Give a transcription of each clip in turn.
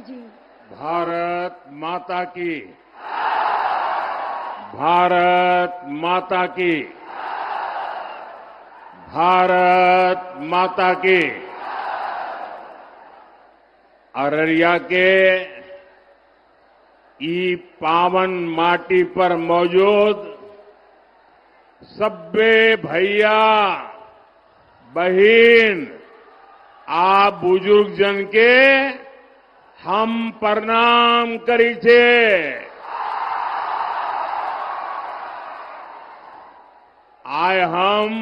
जी। भारत माता की, भारत माता की, भारत माता की। अररिया के ई पावन माटी पर मौजूद सब्बे भैया बहन आप बुजुर्ग जन के हम प्रणाम करी छे। आय हम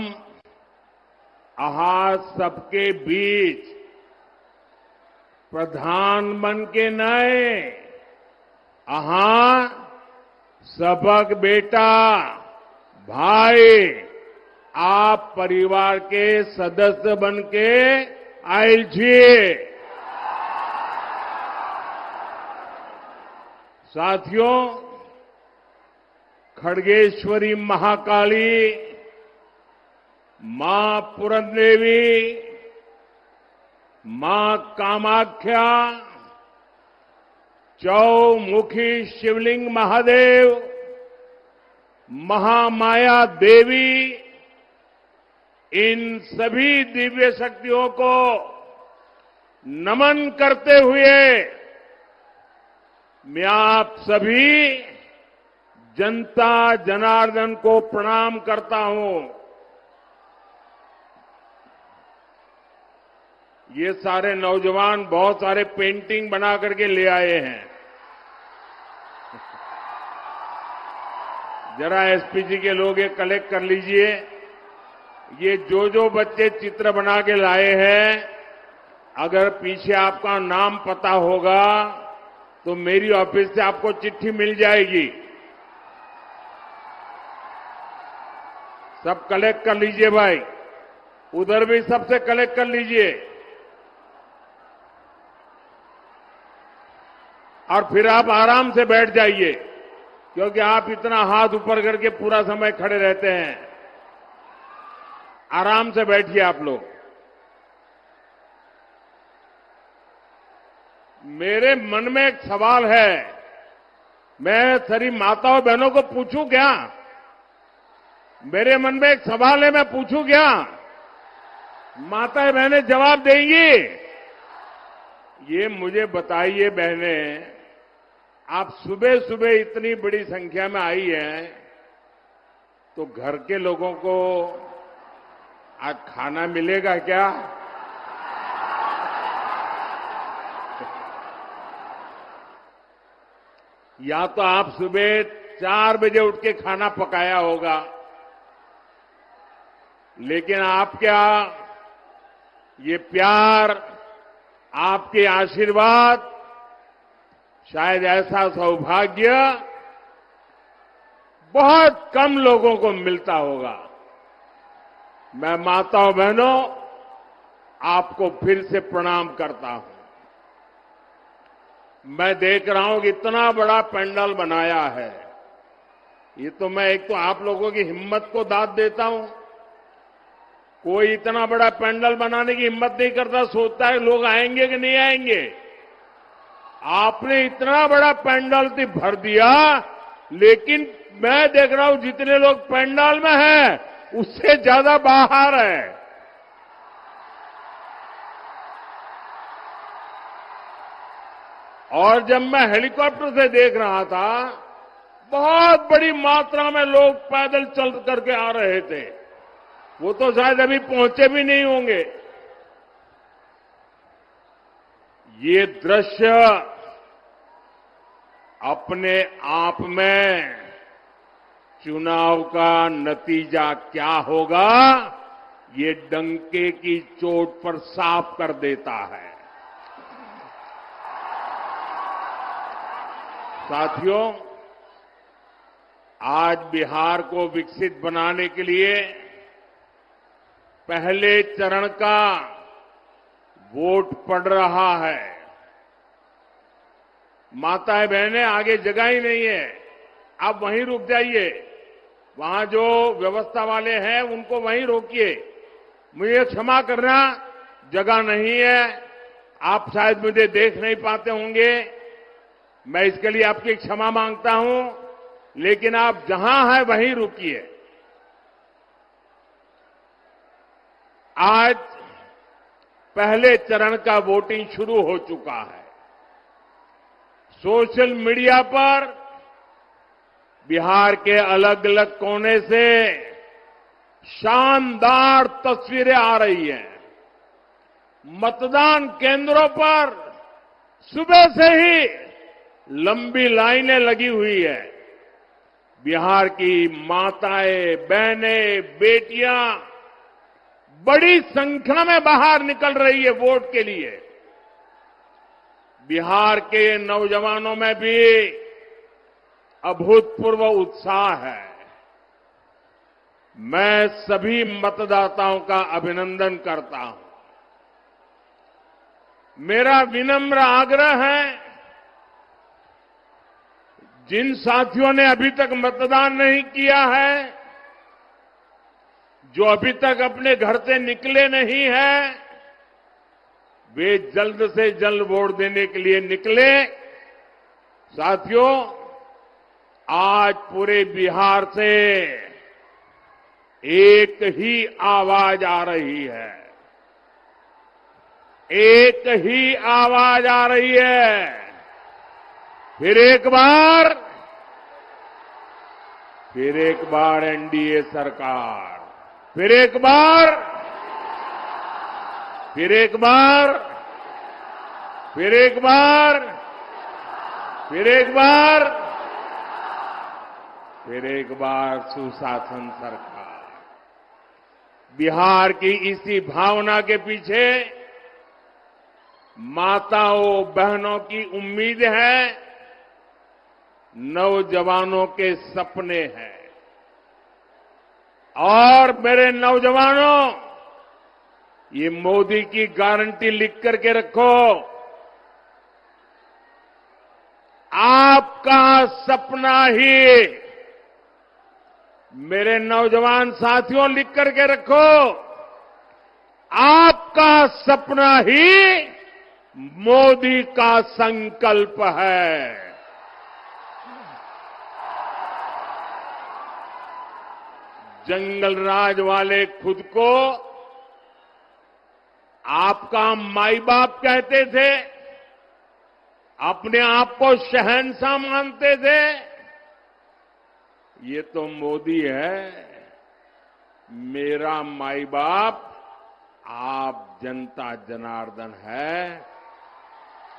अहा सबके बीच प्रधान बन के नए अहा सबक बेटा भाई आप परिवार के सदस्य बन के आयल छिए। साथियों, खड़गेश्वरी महाकाली, मां पूरनदेवी, मां कामाख्या, चौमुखी शिवलिंग महादेव, महामाया देवी, इन सभी दिव्य शक्तियों को नमन करते हुए मैं आप सभी जनता जनार्दन को प्रणाम करता हूं। ये सारे नौजवान बहुत सारे पेंटिंग बना करके ले आए हैं। जरा एसपी जी के लोग ये कलेक्ट कर लीजिए। ये जो बच्चे चित्र बना के लाए हैं, अगर पीछे आपका नाम पता होगा तो मेरी ऑफिस से आपको चिट्ठी मिल जाएगी। सब कलेक्ट कर लीजिए भाई, उधर भी सबसे कलेक्ट कर लीजिए। और फिर आप आराम से बैठ जाइए, क्योंकि आप इतना हाथ ऊपर करके पूरा समय खड़े रहते हैं। आराम से बैठिए आप लोग। मेरे मन में एक सवाल है, मैं सारी माताओं बहनों को पूछूं क्या? मेरे मन में एक सवाल है, मैं पूछूं क्या? माताएं बहनें जवाब देंगी? ये मुझे बताइए बहनें, आप सुबह सुबह इतनी बड़ी संख्या में आई हैं, तो घर के लोगों को आज खाना मिलेगा क्या? या तो आप सुबह 4 बजे उठ के खाना पकाया होगा, लेकिन आप क्या, ये प्यार, आपके आशीर्वाद, शायद ऐसा सौभाग्य बहुत कम लोगों को मिलता होगा। मैं माताओं बहनों आपको फिर से प्रणाम करता हूं। मैं देख रहा हूं कि इतना बड़ा पंडाल बनाया है। ये तो मैं एक तो आप लोगों की हिम्मत को दाद देता हूं। कोई इतना बड़ा पंडाल बनाने की हिम्मत नहीं करता, सोचता है लोग आएंगे कि नहीं आएंगे। आपने इतना बड़ा पंडाल तो भर दिया, लेकिन मैं देख रहा हूं जितने लोग पंडाल में हैं, उससे ज्यादा बाहर है। और जब मैं हेलीकॉप्टर से देख रहा था, बहुत बड़ी मात्रा में लोग पैदल चल करके आ रहे थे। वो तो शायद अभी पहुंचे भी नहीं होंगे। ये दृश्य अपने आप में चुनाव का नतीजा क्या होगा, ये डंके की चोट पर साफ कर देता है। साथियों, आज बिहार को विकसित बनाने के लिए पहले चरण का वोट पड़ रहा है। माताएं बहनें, आगे जगह ही नहीं है, आप वहीं रुक जाइए। वहां जो व्यवस्था वाले हैं उनको वहीं रोकिए। मुझे क्षमा करना, जगह नहीं है, आप शायद मुझे देख नहीं पाते होंगे, मैं इसके लिए आपकी क्षमा मांगता हूं, लेकिन आप जहां हैं वहीं रुकिए। आज पहले चरण का वोटिंग शुरू हो चुका है। सोशल मीडिया पर बिहार के अलग अलग कोने से शानदार तस्वीरें आ रही हैं। मतदान केंद्रों पर सुबह से ही लंबी लाइनें लगी हुई है। बिहार की माताएं, बहनें, बेटियां बड़ी संख्या में बाहर निकल रही है वोट के लिए। बिहार के नौजवानों में भी अभूतपूर्व उत्साह है। मैं सभी मतदाताओं का अभिनंदन करता हूं। मेरा विनम्र आग्रह है, जिन साथियों ने अभी तक मतदान नहीं किया है, जो अभी तक अपने घर से निकले नहीं हैं, वे जल्द से जल्द वोट देने के लिए निकले। साथियों, आज पूरे बिहार से एक ही आवाज आ रही है। एक ही आवाज आ रही है। फिर एक बार एनडीए सरकार, फिर एक बार सुशासन सरकार। बिहार की इसी भावना के पीछे माताओं बहनों की उम्मीद है, नौजवानों के सपने हैं। और मेरे नौजवानों, ये मोदी की गारंटी लिख करके रखो। आपका सपना ही, मेरे नौजवान साथियों लिख करके रखो, आपका सपना ही मोदी का संकल्प है। जंगल राज वाले खुद को आपका माई बाप कहते थे, अपने आप को शहंशाह मानते थे। ये तो मोदी है, मेरा माई बाप आप जनता जनार्दन है।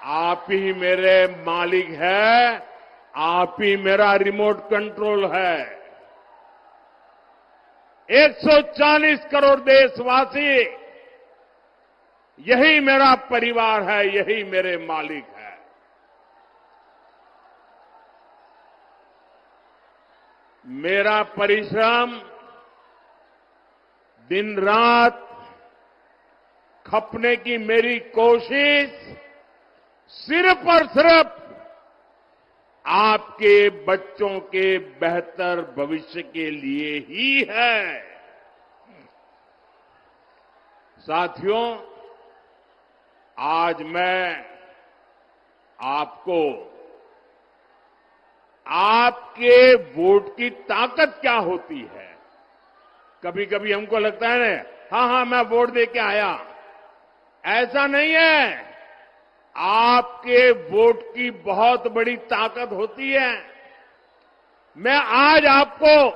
आप ही मेरे मालिक है, आप ही मेरा रिमोट कंट्रोल है। 140 करोड़ देशवासी, यही मेरा परिवार है, यही मेरे मालिक है। मेरा परिश्रम दिन रात खपने की मेरी कोशिश सिर्फ और सिर्फ आपके बच्चों के बेहतर भविष्य के लिए ही है। साथियों, आज मैं आपको आपके वोट की ताकत क्या होती है, कभी कभी हमको लगता है ना, हाँ मैं वोट दे के आया। ऐसा नहीं है। आपके वोट की बहुत बड़ी ताकत होती है। मैं आज आपको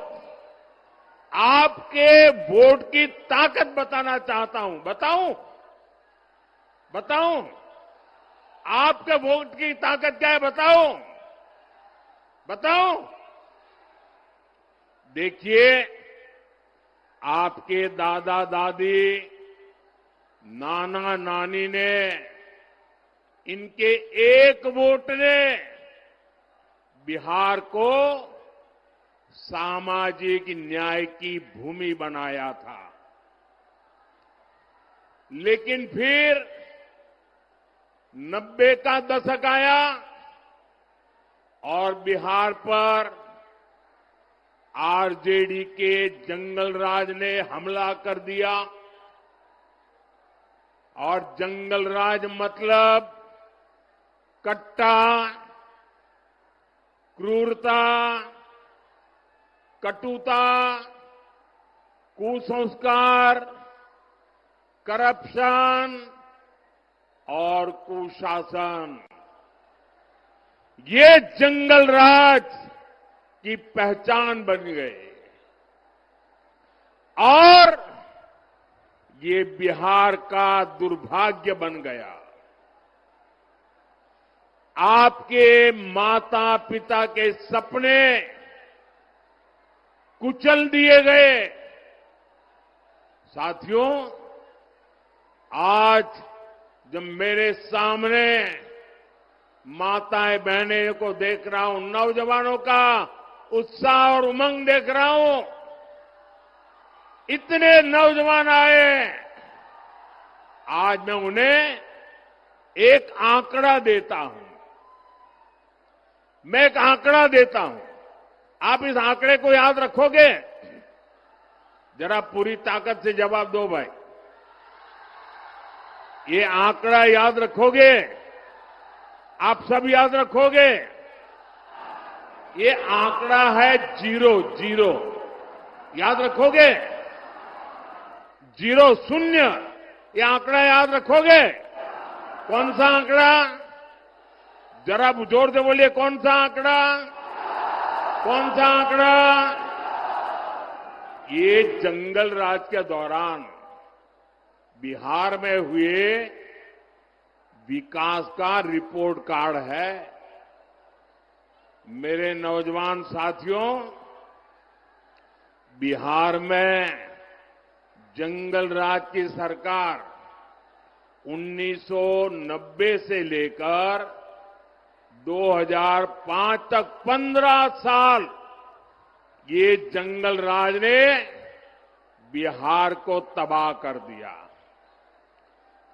आपके वोट की ताकत बताना चाहता हूं। बताऊं आपके वोट की ताकत क्या है? बताऊं। देखिए, आपके दादा दादी, नाना नानी ने, इनके एक वोट ने बिहार को सामाजिक न्याय की भूमि बनाया था। लेकिन फिर 90 का दशक आया और बिहार पर आरजेडी के जंगल राज ने हमला कर दिया और जंगल राज मतलब कट्टा, क्रूरता, कटुता, कुसंस्कार, करप्शन और कुशासन, ये जंगल राज की पहचान बन गए और ये बिहार का दुर्भाग्य बन गया। आपके माता पिता के सपने कुचल दिए गए। साथियों, आज जब मेरे सामने माताएं बहनें को देख रहा हूं, नौजवानों का उत्साह और उमंग देख रहा हूं, इतने नौजवान आए, आज मैं उन्हें एक आंकड़ा देता हूं। मैं एक आंकड़ा देता हूं, आप इस आंकड़े को याद रखोगे? जरा पूरी ताकत से जवाब दो भाई। ये आंकड़ा याद रखोगे? आप सब याद रखोगे? ये आंकड़ा है 0 याद रखोगे? 0 0 ये आंकड़ा याद रखोगे? कौन सा आंकड़ा? जरा जोर से बोलिए, कौन सा आंकड़ा? कौन सा आंकड़ा? ये जंगल राज के दौरान बिहार में हुए विकास का रिपोर्ट कार्ड है। मेरे नौजवान साथियों, बिहार में जंगल राज की सरकार 1990 से लेकर 2005 तक 15 साल ये जंगल राज ने बिहार को तबाह कर दिया।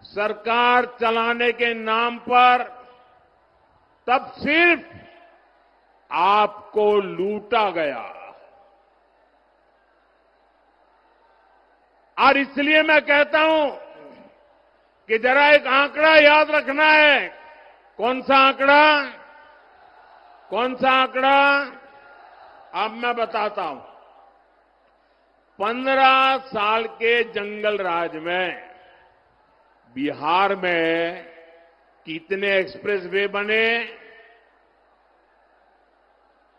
सरकार चलाने के नाम पर तब सिर्फ आपको लूटा गया। और इसलिए मैं कहता हूं कि जरा एक आंकड़ा याद रखना है। कौन सा आंकड़ा? कौन सा आंकड़ा? अब मैं बताता हूं। 15 साल के जंगल राज में बिहार में कितने एक्सप्रेसवे बने?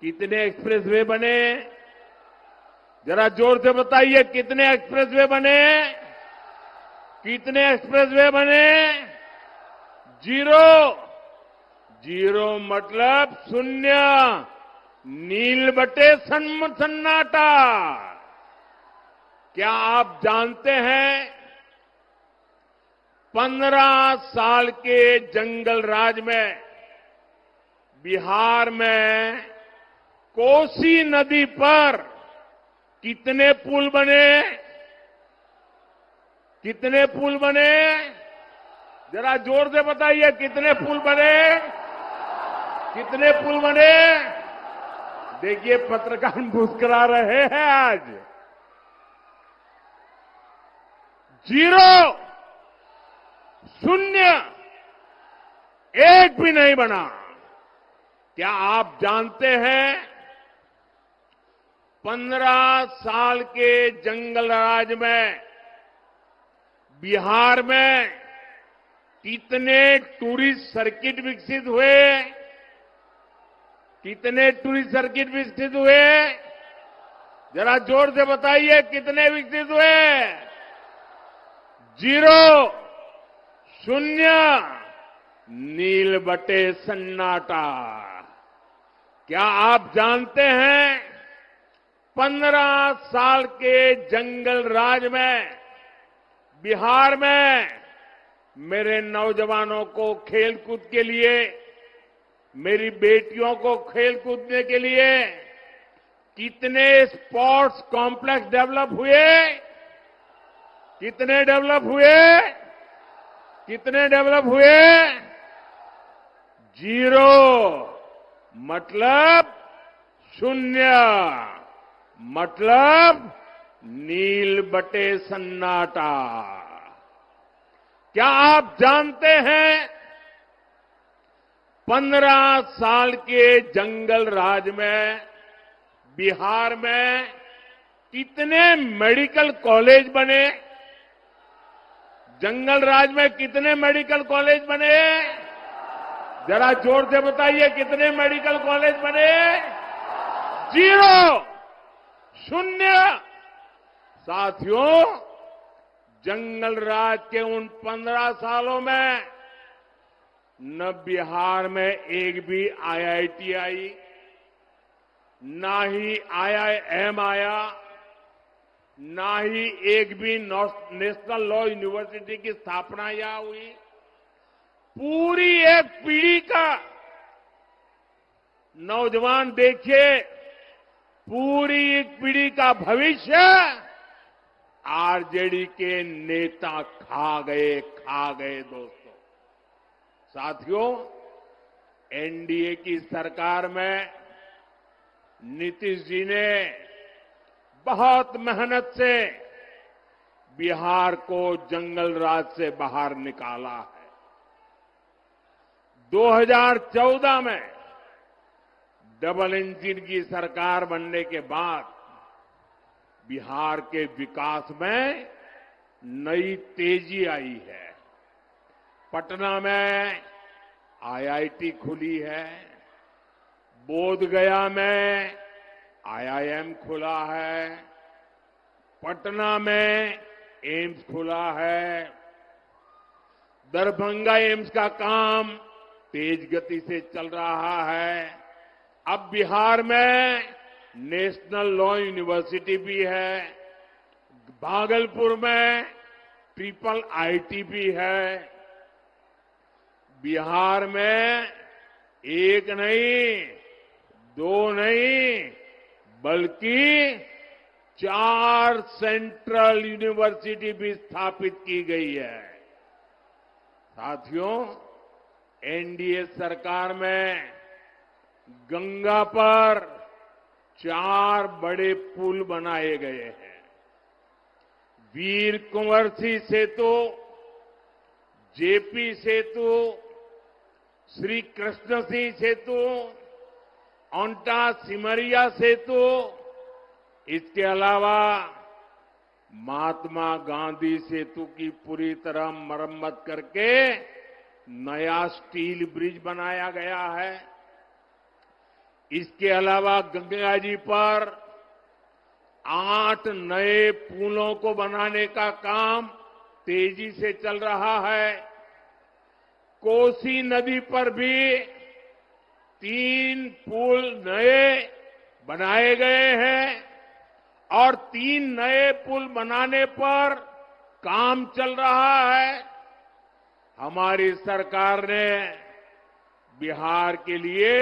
कितने एक्सप्रेसवे बने? जरा जोर से बताइए, कितने एक्सप्रेसवे बने? कितने एक्सप्रेसवे बने? 0 मतलब शून्य, नील बटे सन्नाटा। क्या आप जानते हैं 15 साल के जंगल राज में बिहार में कोसी नदी पर कितने पुल बने? कितने पुल बने? जरा जोर से बताइए, कितने पुल बने? कितने पुल बने? देखिए, पत्रकार मुस्कुरा रहे हैं आज। 0 0 एक भी नहीं बना। क्या आप जानते हैं 15 साल के जंगल राज में बिहार में कितने टूरिस्ट सर्किट विकसित हुए? कितने टूरिस्ट सर्किट विकसित हुए? जरा जोर से बताइए, कितने विकसित हुए? 0 0 नील बटे सन्नाटा। क्या आप जानते हैं 15 साल के जंगल राज में बिहार में मेरे नौजवानों को खेलकूद के लिए, मेरी बेटियों को खेल कूदने के लिए कितने स्पोर्ट्स कॉम्प्लेक्स डेवलप हुए? कितने डेवलप हुए? कितने डेवलप हुए? 0 मतलब शून्य, मतलब नील बटे सन्नाटा। क्या आप जानते हैं 15 साल के जंगल राज में बिहार में कितने मेडिकल कॉलेज बने? जंगल राज में कितने मेडिकल कॉलेज बने? जरा जोर से बताइए, कितने मेडिकल कॉलेज बने? 0, 0। साथियों, जंगल राज के उन 15 सालों में न बिहार में एक भी आईआईटी आई, ना ही आईआईएम आया, ना ही एक भी नेशनल लॉ यूनिवर्सिटी की स्थापना यहां हुई। पूरी एक पीढ़ी का नौजवान देखिए, पूरी एक पीढ़ी का भविष्य आरजेडी के नेता खा गए दोस्तों। साथियों, एनडीए की सरकार में नीतीश जी ने बहुत मेहनत से बिहार को जंगल राज से बाहर निकाला है। 2014 में डबल इंजन की सरकार बनने के बाद बिहार के विकास में नई तेजी आई है। पटना में आईआईटी खुली है, बोधगया में आईआईएम खुला है, पटना में एम्स खुला है, दरभंगा एम्स का काम तेज गति से चल रहा है। अब बिहार में नेशनल लॉ यूनिवर्सिटी भी है, भागलपुर में ट्रिपल आईटी भी है। बिहार में एक नहीं, 2 नहीं, बल्कि 4 सेंट्रल यूनिवर्सिटी भी स्थापित की गई है। साथियों, एनडीए सरकार में गंगा पर 4 बड़े पुल बनाए गए हैं। वीर कुंवर सिंह सेतु, जेपी सेतु, श्री कृष्ण सिंह सेतु, ओंटा सिमरिया सेतु, इसके अलावा महात्मा गांधी सेतु की पूरी तरह मरम्मत करके नया स्टील ब्रिज बनाया गया है। इसके अलावा गंगा जी पर 8 नए पुलों को बनाने का काम तेजी से चल रहा है। कोसी नदी पर भी 3 पुल नए बनाए गए हैं और 3 नए पुल बनाने पर काम चल रहा है। हमारी सरकार ने बिहार के लिए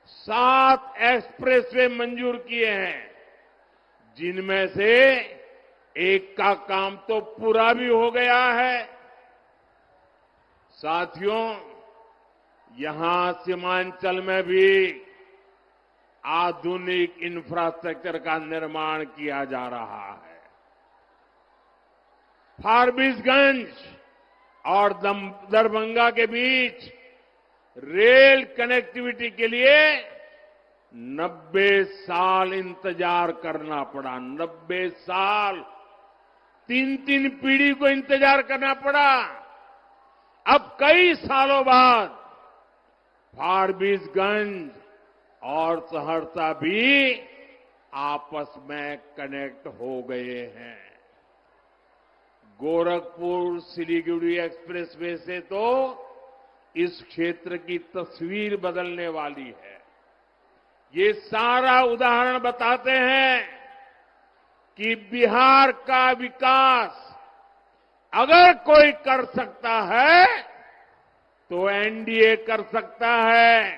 7 एक्सप्रेसवे मंजूर किए हैं, जिनमें से एक का काम तो पूरा भी हो गया है। साथियों, यहां सीमांचल में भी आधुनिक इंफ्रास्ट्रक्चर का निर्माण किया जा रहा है। फारबिसगंज और दरभंगा के बीच रेल कनेक्टिविटी के लिए 90 साल इंतजार करना पड़ा। 90 साल, 3 पीढ़ी को इंतजार करना पड़ा। अब कई सालों बाद फारबिसगंज और सहरसा भी आपस में कनेक्ट हो गए हैं। गोरखपुर सिलीगुड़ी एक्सप्रेसवे से तो इस क्षेत्र की तस्वीर बदलने वाली है। ये सारा उदाहरण बताते हैं कि बिहार का विकास अगर कोई कर सकता है तो एनडीए कर सकता है।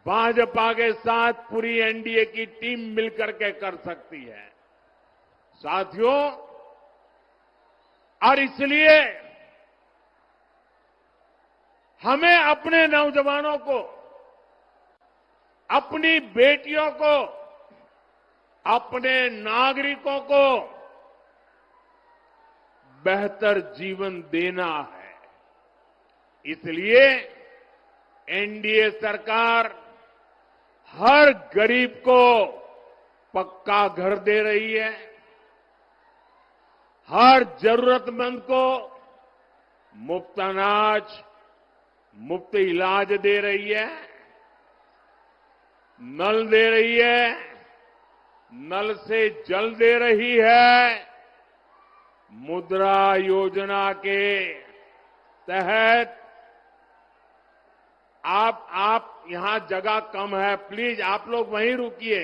भाजपा के साथ पूरी एनडीए की टीम मिलकर के कर सकती है। साथियों, और इसलिए हमें अपने नौजवानों को, अपनी बेटियों को, अपने नागरिकों को बेहतर जीवन देना है। इसलिए एनडीए सरकार हर गरीब को पक्का घर दे रही है, हर जरूरतमंद को मुफ्त अनाज, मुफ्त इलाज दे रही है, नल दे रही है, नल से जल दे रही है। मुद्रा योजना के तहत आप यहां जगह कम है, प्लीज आप लोग वहीं रुकिए,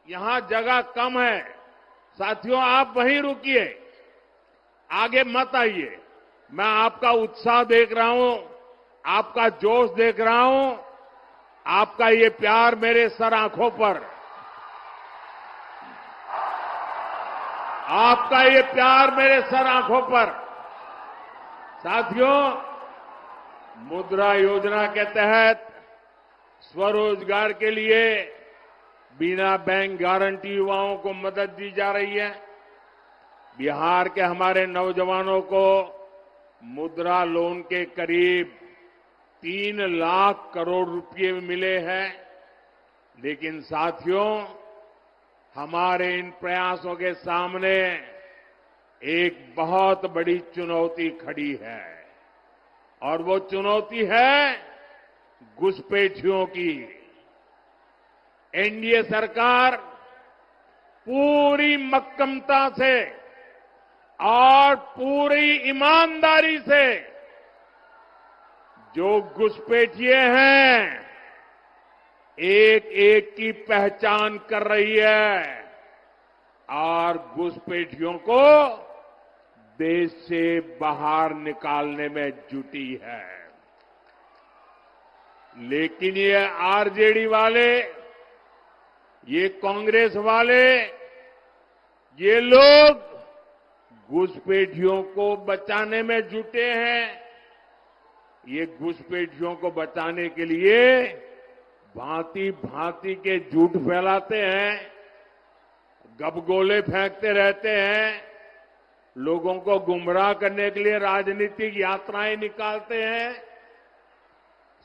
यहां जगह कम है। साथियों आप वहीं रुकिए, आगे मत आइए। मैं आपका उत्साह देख रहा हूं, आपका जोश देख रहा हूं, आपका ये प्यार मेरे सर आंखों पर, आपका ये प्यार मेरे सर आंखों पर। साथियों, मुद्रा योजना के तहत स्वरोजगार के लिए बिना बैंक गारंटी युवाओं को मदद दी जा रही है। बिहार के हमारे नौजवानों को मुद्रा लोन के करीब 3 लाख करोड़ रुपए मिले हैं। लेकिन साथियों, हमारे इन प्रयासों के सामने एक बहुत बड़ी चुनौती खड़ी है, और वो चुनौती है घुसपैठियों की। एनडीए सरकार पूरी मक्कमता से और पूरी ईमानदारी से जो घुसपैठिए हैं, एक एक की पहचान कर रही है और घुसपैठियों को देश से बाहर निकालने में जुटी है। लेकिन ये आरजेडी वाले, ये कांग्रेस वाले, ये लोग घुसपैठियों को बचाने में जुटे हैं। ये घुसपैठियों को बचाने के लिए भांति भांति के झूठ फैलाते हैं, गबगोले फेंकते रहते हैं, लोगों को गुमराह करने के लिए राजनीतिक यात्राएं निकालते हैं।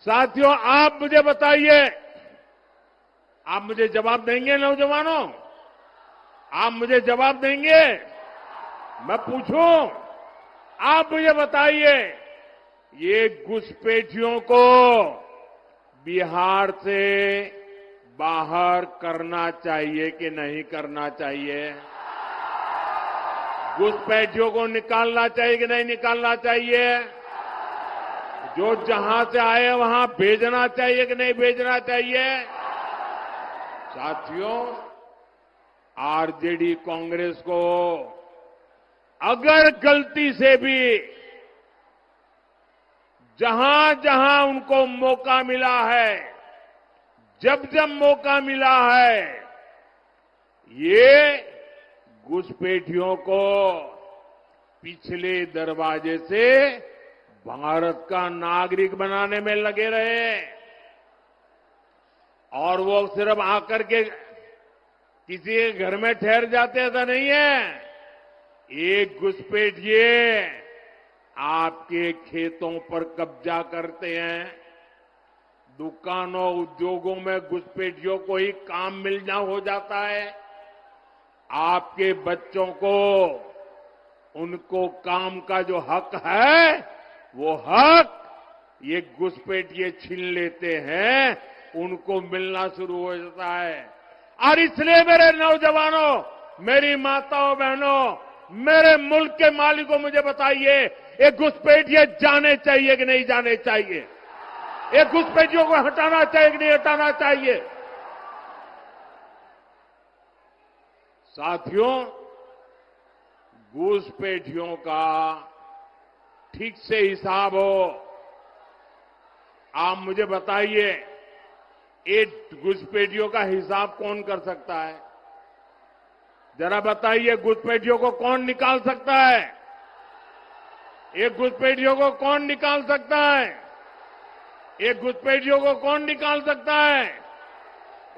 साथियों, आप मुझे बताइए, आप मुझे जवाब देंगे नौजवानों? आप मुझे जवाब देंगे? मैं पूछूं, आप मुझे बताइए, ये घुसपैठियों को बिहार से बाहर करना चाहिए कि नहीं करना चाहिए? घुसपैठियों को निकालना चाहिए कि नहीं निकालना चाहिए? जो जहां से आए वहां भेजना चाहिए कि नहीं भेजना चाहिए? साथियों, आरजेडी कांग्रेस को अगर गलती से भी जहां जहां उनको मौका मिला है, जब जब मौका मिला है, ये घुसपैठियों को पिछले दरवाजे से भारत का नागरिक बनाने में लगे रहे। और वो सिर्फ आकर के किसी के घर में ठहर जाते ऐसा नहीं है। एक घुसपैठिए आपके खेतों पर कब्जा करते हैं, दुकानों उद्योगों में घुसपैठियों को ही काम मिलना हो जाता है। आपके बच्चों को उनको काम का जो हक है, वो हक ये घुसपैठिए छीन लेते हैं, उनको मिलना शुरू हो जाता है। और इसलिए मेरे नौजवानों, मेरी माताओं बहनों, मेरे मुल्क के मालिकों, मुझे बताइए, ये घुसपैठिए जाने चाहिए कि नहीं जाने चाहिए? ये घुसपैठियों को हटाना चाहिए कि नहीं हटाना चाहिए? साथियों, घुसपैठियों का ठीक से हिसाब हो। आप मुझे बताइए, ये घुसपैठियों का हिसाब कौन कर सकता है? जरा बताइए, घुसपैठियों को कौन निकाल सकता है? ये घुसपैठियों को कौन निकाल सकता है? ये घुसपैठियों को कौन निकाल सकता है?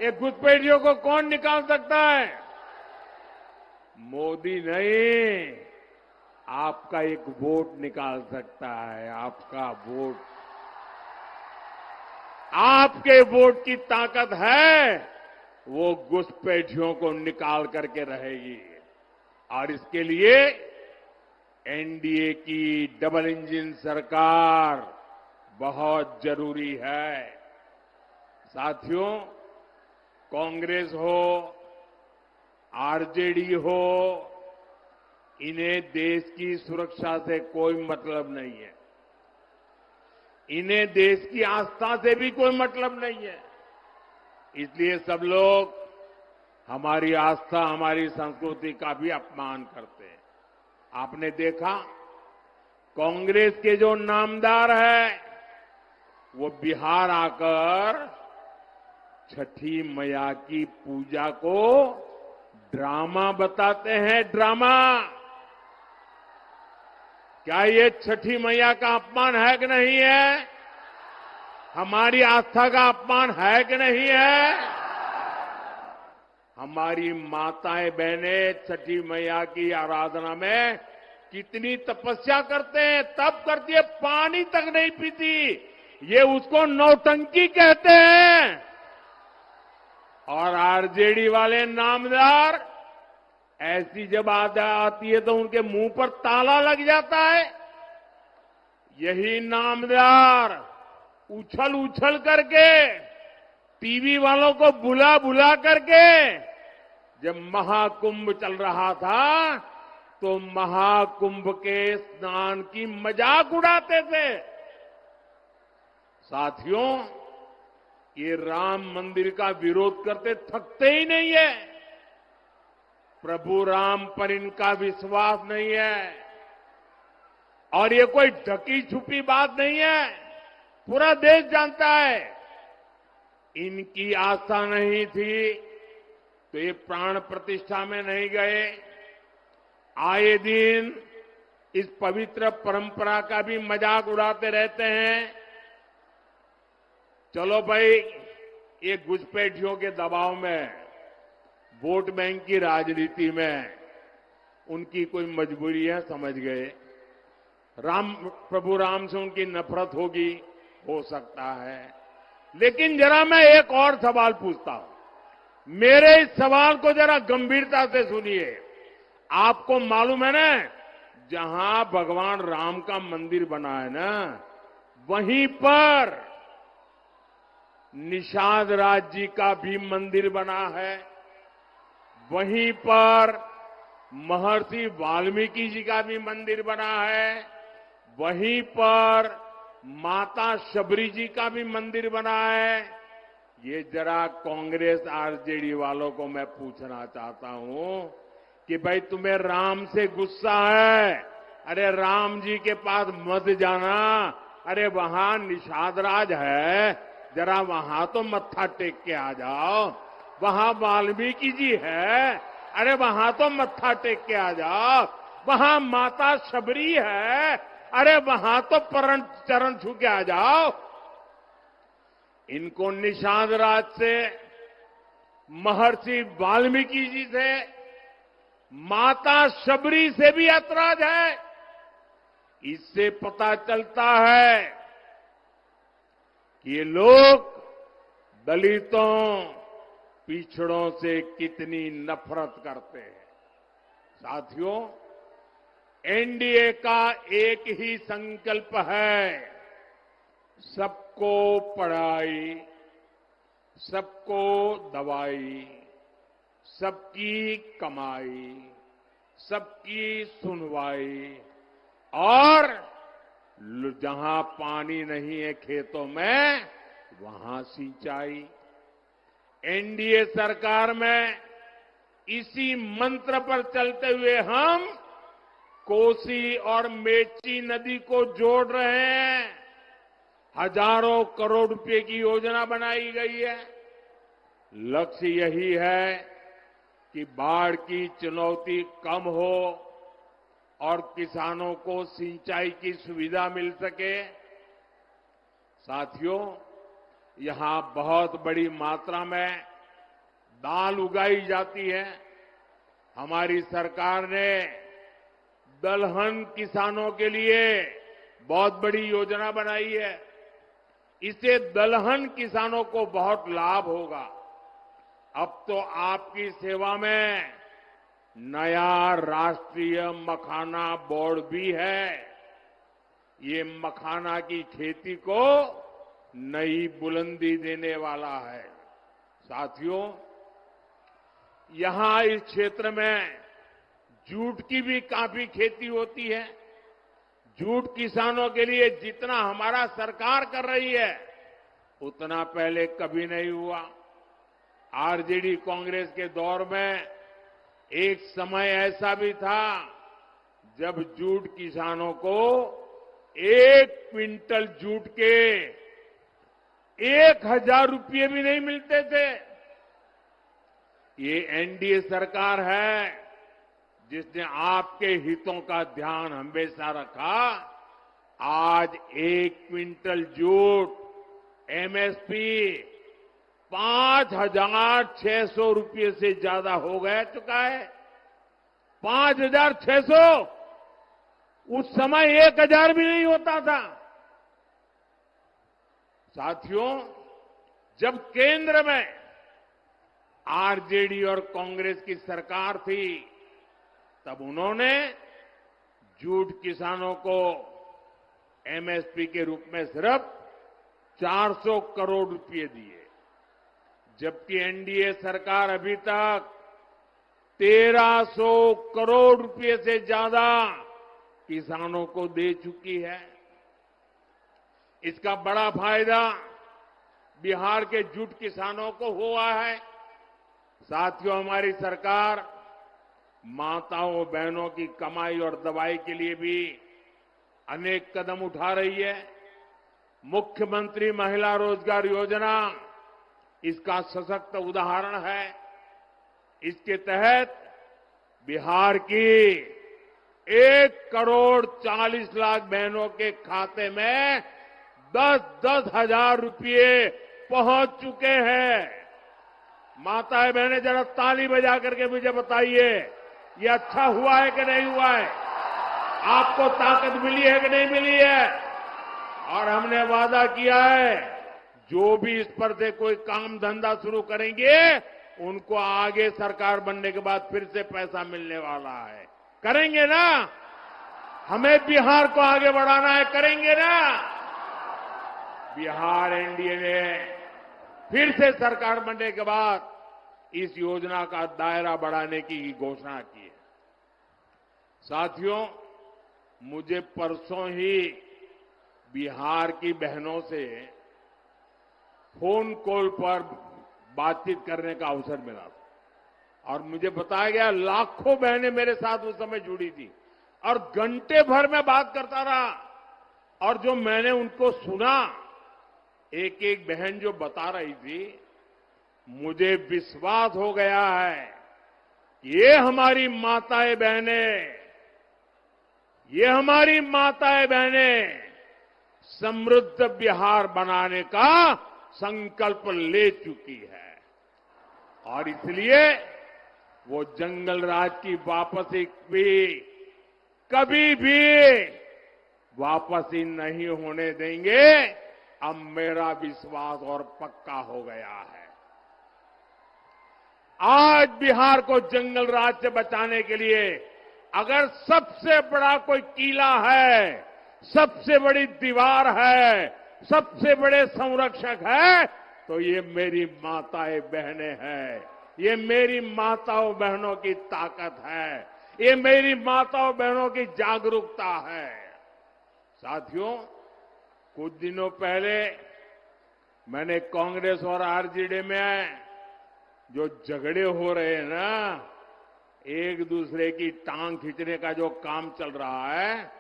ये घुसपैठियों को कौन निकाल सकता है? मोदी नहीं, आपका एक वोट निकाल सकता है। आपका वोट, आपके वोट की ताकत है, वो घुसपैठियों को निकाल करके रहेगी। और इसके लिए एनडीए की डबल इंजन सरकार बहुत जरूरी है। साथियों, कांग्रेस हो, आरजेडी हो, इन्हें देश की सुरक्षा से कोई मतलब नहीं है। इन्हें देश की आस्था से भी कोई मतलब नहीं है। इसलिए सब लोग हमारी आस्था, हमारी संस्कृति का भी अपमान करते हैं। आपने देखा, कांग्रेस के जो नामदार है, वो बिहार आकर छठी मैया की पूजा को ड्रामा बताते हैं। ड्रामा! क्या ये छठी मैया का अपमान है कि नहीं है? हमारी आस्था का अपमान है कि नहीं है? हमारी माताएं बहनें छठी मैया की आराधना में कितनी तपस्या करते हैं, तब करती है, पानी तक नहीं पीती। ये उसको नौटंकी कहते हैं। और आरजेडी वाले नामदार, ऐसी जब आती है तो उनके मुंह पर ताला लग जाता है। यही नामदार उछल उछल करके, टीवी वालों को बुला बुला करके, जब महाकुंभ चल रहा था तो महाकुंभ के स्नान की मजाक उड़ाते थे। साथियों, ये राम मंदिर का विरोध करते थकते ही नहीं है। प्रभु राम पर इनका विश्वास नहीं है। और ये कोई ढकी छुपी बात नहीं है, पूरा देश जानता है। इनकी आस्था नहीं थी तो ये प्राण प्रतिष्ठा में नहीं गए। आए दिन इस पवित्र परंपरा का भी मजाक उड़ाते रहते हैं। चलो भाई, ये घुसपैठियों के दबाव में, वोट बैंक की राजनीति में उनकी कोई मजबूरी है, समझ गए। प्रभु राम से उनकी नफरत होगी, हो सकता है। लेकिन जरा मैं एक और सवाल पूछता हूं। मेरे इस सवाल को जरा गंभीरता से सुनिए। आपको मालूम है ना, जहां भगवान राम का मंदिर बना है ना, वहीं पर निषाद राज जी का भी मंदिर बना है। वहीं पर महर्षि वाल्मीकि जी का भी मंदिर बना है। वहीं पर माता शबरी जी का भी मंदिर बना है। ये जरा कांग्रेस आरजेडी वालों को मैं पूछना चाहता हूं कि भाई, तुम्हें राम से गुस्सा है? अरे राम जी के पास मत जाना। अरे वहां निषाद राज है, जरा वहां तो मत्था टेक के आ जाओ। वहां वाल्मीकि जी है, अरे वहां तो मत्था टेक के आ जाओ। वहां माता शबरी है, अरे वहां तो चरण छू के आ जाओ। इनको निषाद राज से, महर्षि वाल्मीकि जी से, माता शबरी से भी ऐतराज है। इससे पता चलता है कि ये लोग दलितों, पिछड़ों से कितनी नफरत करते हैं। साथियों, एनडीए का एक ही संकल्प है, सबको पढ़ाई, सबको दवाई, सबकी कमाई, सबकी सुनवाई, और जहां पानी नहीं है खेतों में, वहां सिंचाई। एनडीए सरकार में इसी मंत्र पर चलते हुए हम कोसी और मेची नदी को जोड़ रहे हैं। हजारों करोड़ रुपए की योजना बनाई गई है। लक्ष्य यही है कि बाढ़ की चुनौती कम हो और किसानों को सिंचाई की सुविधा मिल सके। साथियों, यहां बहुत बड़ी मात्रा में दाल उगाई जाती है। हमारी सरकार ने दलहन किसानों के लिए बहुत बड़ी योजना बनाई है। इससे दलहन किसानों को बहुत लाभ होगा। अब तो आपकी सेवा में नया राष्ट्रीय मखाना बोर्ड भी है। ये मखाना की खेती को नई बुलंदी देने वाला है। साथियों, यहां इस क्षेत्र में जूट की भी काफी खेती होती है। जूट किसानों के लिए जितना हमारा सरकार कर रही है उतना पहले कभी नहीं हुआ। आरजेडी कांग्रेस के दौर में एक समय ऐसा भी था जब जूट किसानों को 1 क्विंटल जूट के 1000 रुपये भी नहीं मिलते थे। ये एनडीए सरकार है जिसने आपके हितों का ध्यान हमेशा रखा। आज 1 क्विंटल जूट एमएसपी 5,600 रुपये से ज्यादा हो गया चुका है। 5,600। उस समय 1,000 भी नहीं होता था। साथियों, जब केंद्र में आरजेडी और कांग्रेस की सरकार थी तब उन्होंने जूट किसानों को एमएसपी के रूप में सिर्फ 400 करोड़ रुपए दिए, जबकि एनडीए सरकार अभी तक 1300 करोड़ रुपए से ज्यादा किसानों को दे चुकी है। इसका बड़ा फायदा बिहार के जूट किसानों को हुआ है। साथियों, हमारी सरकार माताओं बहनों की कमाई और दवाई के लिए भी अनेक कदम उठा रही है। मुख्यमंत्री महिला रोजगार योजना इसका सशक्त उदाहरण है। इसके तहत बिहार की 1,40,00,000 बहनों के खाते में 10-10 हजार रुपये पहुंच चुके हैं। माताएं बहनें जरा ताली बजा करके मुझे बताइए, ये अच्छा हुआ है कि नहीं हुआ है? आपको ताकत मिली है कि नहीं मिली है? और हमने वादा किया है जो भी इस पर से कोई काम धंधा शुरू करेंगे उनको आगे सरकार बनने के बाद फिर से पैसा मिलने वाला है। करेंगे ना? हमें बिहार को आगे बढ़ाना है, करेंगे ना? बिहार एनडीए ने फिर से सरकार बनने के बाद इस योजना का दायरा बढ़ाने की घोषणा की है। साथियों, मुझे परसों ही बिहार की बहनों से फोन कॉल पर बातचीत करने का अवसर मिला था और मुझे बताया गया लाखों बहनें मेरे साथ उस समय जुड़ी थी और घंटे भर में बात करता रहा। और जो मैंने उनको सुना, एक एक बहन जो बता रही थी, मुझे विश्वास हो गया है ये हमारी माताएं बहनें समृद्ध बिहार बनाने का संकल्प ले चुकी है और इसलिए वो जंगल राज की वापसी भी कभी भी वापसी नहीं होने देंगे। अब मेरा विश्वास और पक्का हो गया है। आज बिहार को जंगल राज से बचाने के लिए अगर सबसे बड़ा कोई किला है, सबसे बड़ी दीवार है, सबसे बड़े संरक्षक है तो ये मेरी माताएं बहनें हैं। ये मेरी माताओं बहनों की ताकत है। ये मेरी माताओं बहनों की जागरूकता है। साथियों, कुछ दिनों पहले मैंने कांग्रेस और आरजेडी में जो झगड़े हो रहे हैं ना, एक दूसरे की टांग खींचने का जो काम चल रहा है,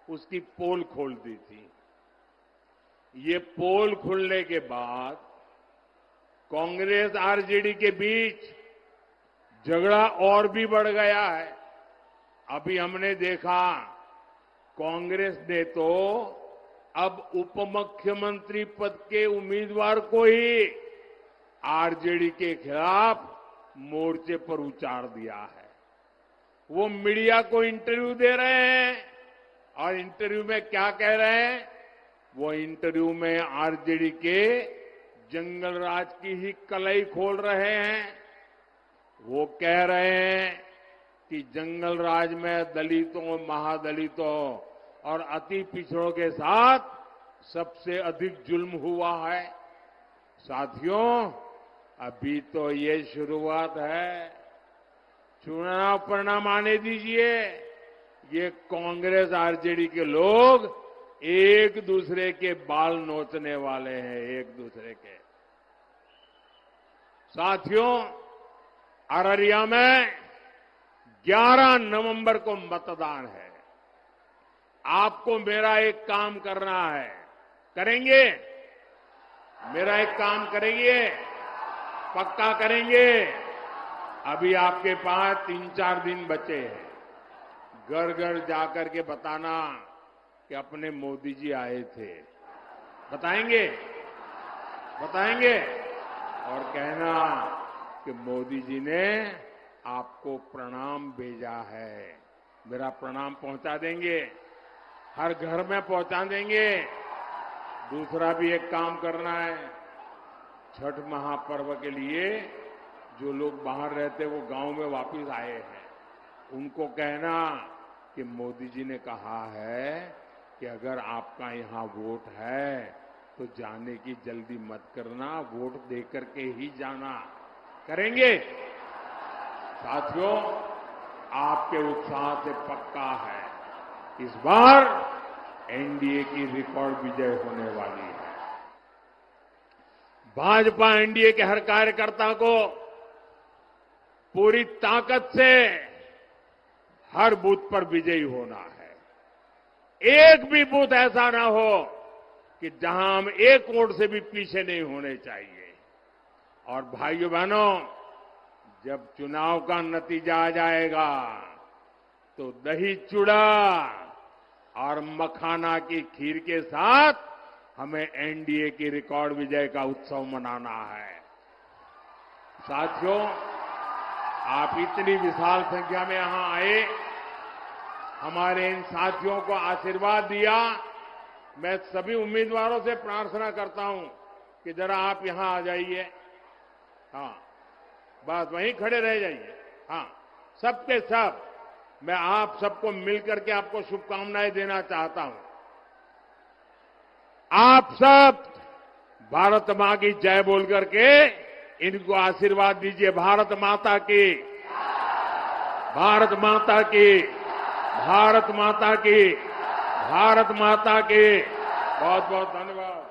उसकी पोल खोल दी थी। ये पोल खुलने के बाद कांग्रेस आरजेडी के बीच झगड़ा और भी बढ़ गया है। अभी हमने देखा कांग्रेस ने तो अब उप मुख्यमंत्री पद के उम्मीदवार को ही आरजेडी के खिलाफ मोर्चे पर उतार दिया है। वो मीडिया को इंटरव्यू दे रहे हैं और इंटरव्यू में क्या कह रहे हैं? वो इंटरव्यू में आरजेडी के जंगल राज की ही कलई खोल रहे हैं। वो कह रहे हैं कि जंगल राज में दलितों, महादलितों और अति पिछड़ों के साथ सबसे अधिक जुल्म हुआ है। साथियों, अभी तो ये शुरुआत है। चुनाव परिणाम आने दीजिए। ये कांग्रेस आरजेडी के लोग एक दूसरे के बाल नोचने वाले हैं, एक दूसरे के। साथियों, अररिया में 11 नवंबर को मतदान है। आपको मेरा एक काम करना है। करेंगे? मेरा एक काम करेंगे? पक्का करेंगे? अभी आपके पास 3-4 दिन बचे हैं। घर घर जाकर के बताना कि अपने मोदी जी आए थे। बताएंगे? बताएंगे? और कहना कि मोदी जी ने आपको प्रणाम भेजा है। मेरा प्रणाम पहुंचा देंगे, हर घर में पहुंचा देंगे। दूसरा भी एक काम करना है। छठ महापर्व के लिए जो लोग बाहर रहते वो गांव में वापस आए हैं, उनको कहना कि मोदी जी ने कहा है कि अगर आपका यहां वोट है तो जाने की जल्दी मत करना, वोट देकर के ही जाना। करेंगे? साथियों, आपके उत्साह से पक्का है इस बार एनडीए की रिकॉर्ड विजय होने वाली है। भाजपा एनडीए के हर कार्यकर्ता को पूरी ताकत से हर बूथ पर विजयी होना है। एक भी बूथ ऐसा ना हो कि जहां हम एक वोट से भी पीछे नहीं होने चाहिए। और भाइयों बहनों, जब चुनाव का नतीजा आ जाएगा तो दही चूड़ा और मखाना की खीर के साथ हमें एनडीए की रिकॉर्ड विजय का उत्सव मनाना है। साथियों, आप इतनी विशाल संख्या में यहां आए, हमारे इन साथियों को आशीर्वाद दिया। मैं सभी उम्मीदवारों से प्रार्थना करता हूं कि जरा आप यहां आ जाइए। हाँ, बस वहीं खड़े रह जाइए। हाँ, सबके सब मैं आप सबको मिलकर के आपको शुभकामनाएं देना चाहता हूं। आप सब भारत मां की जय बोल करके इनको आशीर्वाद दीजिए। भारत माता की, भारत माता की, भारत माता की, भारत माता की। बहुत बहुत धन्यवाद।